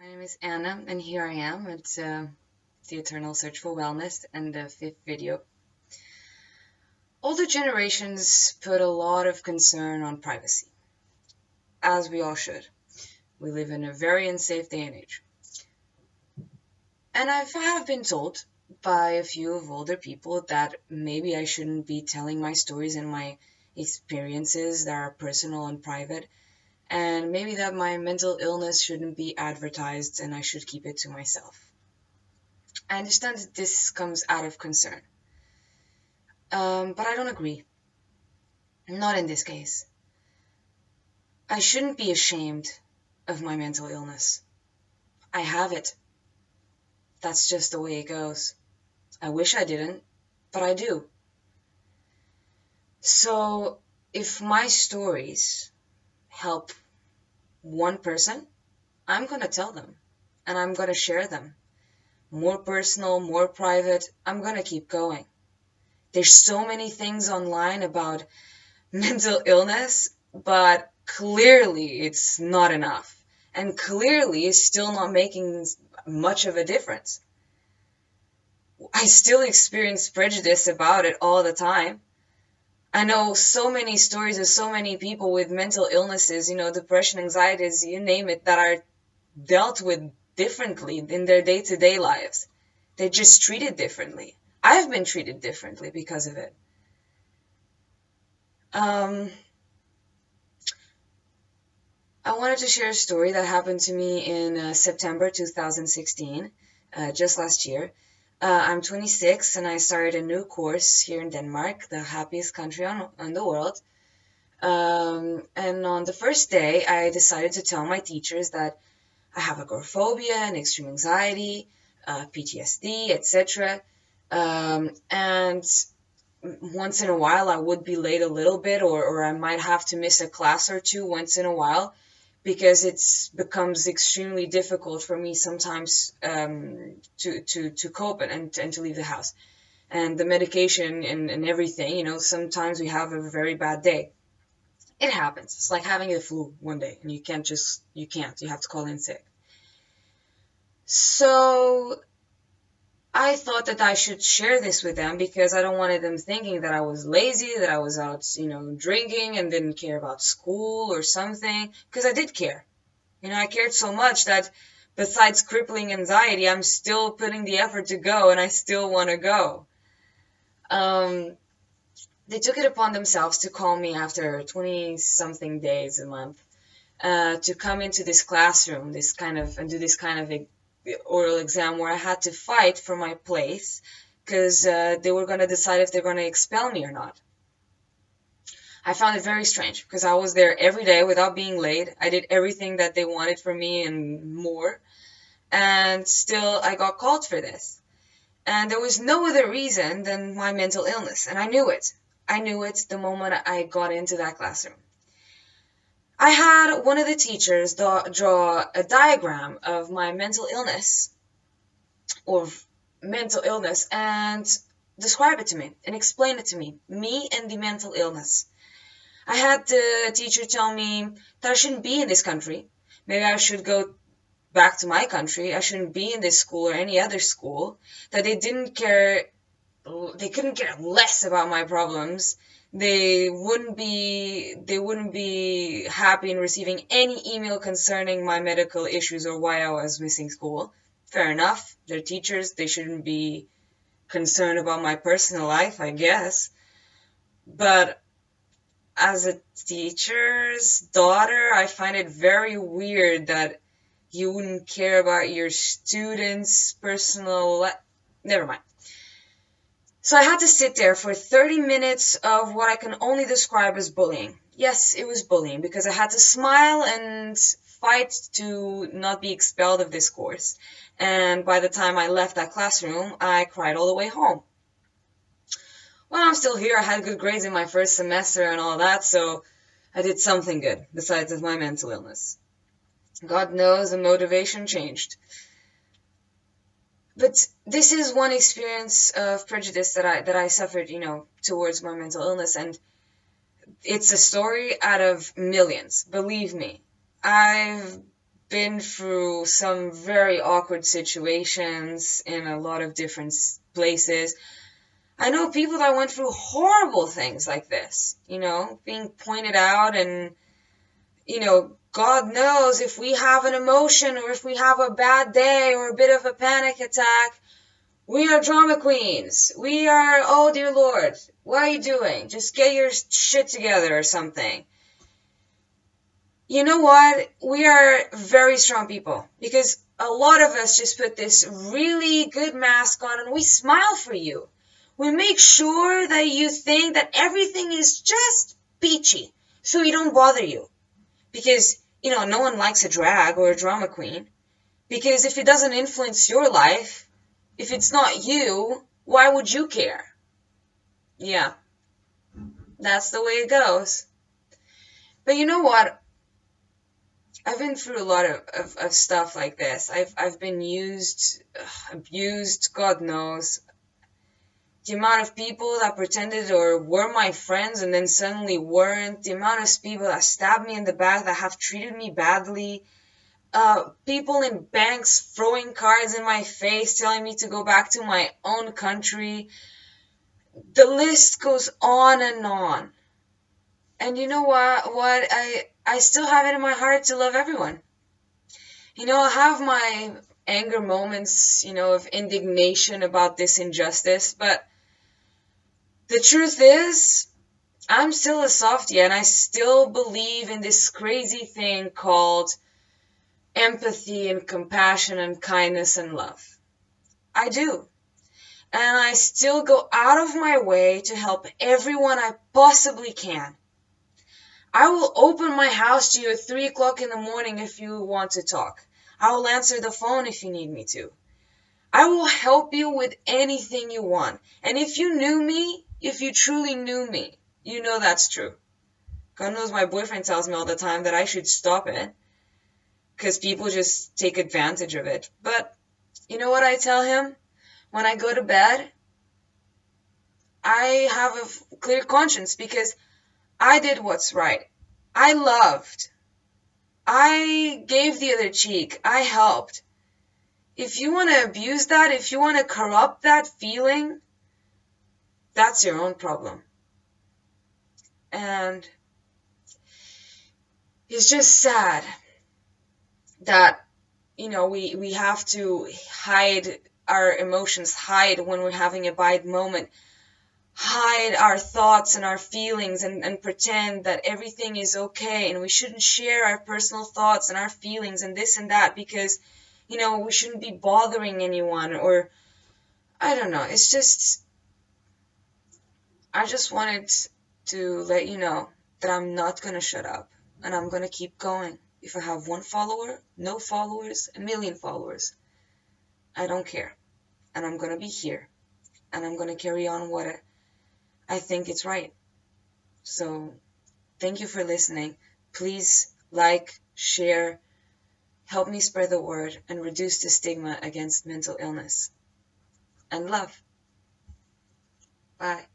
My name is Anna, and here I am at the Eternal Search for Wellness and the fifth video. Older generations put a lot of concern on privacy, as we all should. We live in a very unsafe day and age. And I have been told by a few of older people that maybe I shouldn't be telling my stories and my experiences that are personal and private, and maybe that my mental illness shouldn't be advertised and I should keep it to myself. I understand that this comes out of concern, but I don't agree. Not in this case. I shouldn't be ashamed of my mental illness. I have it. That's just the way it goes. I wish I didn't, but I do. So if my stories help one person, I'm going to tell them, and I'm going to share them. More personal, more private, I'm going to keep going. There's so many things online about mental illness, but clearly it's not enough. And clearly it's still not making much of a difference. I still experience prejudice about it all the time. I know so many stories of so many people with mental illnesses, depression, anxieties, you name it, that are dealt with differently in their day-to-day lives. They're just treated differently. I've been treated differently because of it. I wanted to share a story that happened to me in September 2016, just last year. I'm 26 and I started a new course here in Denmark, the happiest country on the world. And on the first day, I decided to tell my teachers that I have agoraphobia and extreme anxiety, PTSD, etc. And once in a while, I would be late a little bit, or I might have to miss a class or two once in a while, because it becomes extremely difficult for me sometimes to cope and to leave the house. And the medication and everything, sometimes we have a very bad day. It happens. It's like having the flu one day, and you can't. You have to call in sick. So I thought that I should share this with them because I don't wanted them thinking that I was lazy, that I was out, drinking and didn't care about school or something, because I did care. I cared so much that besides crippling anxiety, I'm still putting the effort to go, and I still want to go. They took it upon themselves to call me after 20-something days, a month, to come into this classroom, and do this kind of oral exam where I had to fight for my place because they were going to decide if they're going to expel me or not. I found it very strange because I was there every day without being late. I did everything that they wanted from me and more, and still I got called for this. And there was no other reason than my mental illness, and I knew it. I knew it the moment I got into that classroom. I had one of the teachers draw a diagram of my mental illness, and describe it to me and explain it to me and the mental illness. I had the teacher tell me that I shouldn't be in this country. Maybe I should go back to my country. I shouldn't be in this school or any other school. That they couldn't care less about my problems. They wouldn't be happy in receiving any email concerning my medical issues or why I was missing school. Fair enough. They're teachers. They shouldn't be concerned about my personal life, I guess. But as a teacher's daughter, I find it very weird that you wouldn't care about your students' personal life. Never mind. So I had to sit there for 30 minutes of what I can only describe as bullying. Yes, it was bullying because I had to smile and fight to not be expelled of this course. And by the time I left that classroom, I cried all the way home. Well, I'm still here. I had good grades in my first semester and all that, so I did something good besides my mental illness. God knows the motivation changed. But this is one experience of prejudice that I suffered, towards my mental illness, and it's a story out of millions. Believe me, I've been through some very awkward situations in a lot of different places. I know people that went through horrible things like this, being pointed out, and, God knows if we have an emotion or if we have a bad day or a bit of a panic attack, we are drama queens. We are, oh dear Lord, what are you doing? Just get your shit together or something. You know what? We are very strong people, because a lot of us just put this really good mask on and we smile for you. We make sure that you think that everything is just peachy, so we don't bother you. Because, no one likes a drag or a drama queen. Because if it doesn't influence your life, if it's not you, why would you care? Yeah, that's the way it goes. But you know what? I've been through a lot of stuff like this. I've been used, abused, God knows. The amount of people that pretended or were my friends and then suddenly weren't. The amount of people that stabbed me in the back, that have treated me badly. People in banks throwing cards in my face, telling me to go back to my own country. The list goes on and on. And you know what? I still have it in my heart to love everyone. I have my anger moments, of indignation about this injustice, but the truth is, I'm still a softie, and I still believe in this crazy thing called empathy and compassion and kindness and love. I do. And I still go out of my way to help everyone I possibly can. I will open my house to you at 3 o'clock in the morning if you want to talk. I will answer the phone if you need me to. I will help you with anything you want. And if you knew me, if you truly knew me, you know that's true. God knows my boyfriend tells me all the time that I should stop it, because people just take advantage of it. But you know what I tell him? When I go to bed, I have a clear conscience, because I did what's right. I loved. I gave the other cheek. I helped. If you want to abuse that, if you want to corrupt that feeling, that's your own problem. And it's just sad that, we have to hide our emotions, hide when we're having a bad moment, hide our thoughts and our feelings, and pretend that everything is okay, and we shouldn't share our personal thoughts and our feelings and this and that, because, we shouldn't be bothering anyone, or, I don't know, it's just, I just wanted to let you know that I'm not going to shut up, and I'm going to keep going. If I have 1 follower, no followers, 1 million followers, I don't care. And I'm going to be here. And I'm going to carry on what I think it's right. So, thank you for listening. Please like, share, help me spread the word, and reduce the stigma against mental illness. And love. Bye.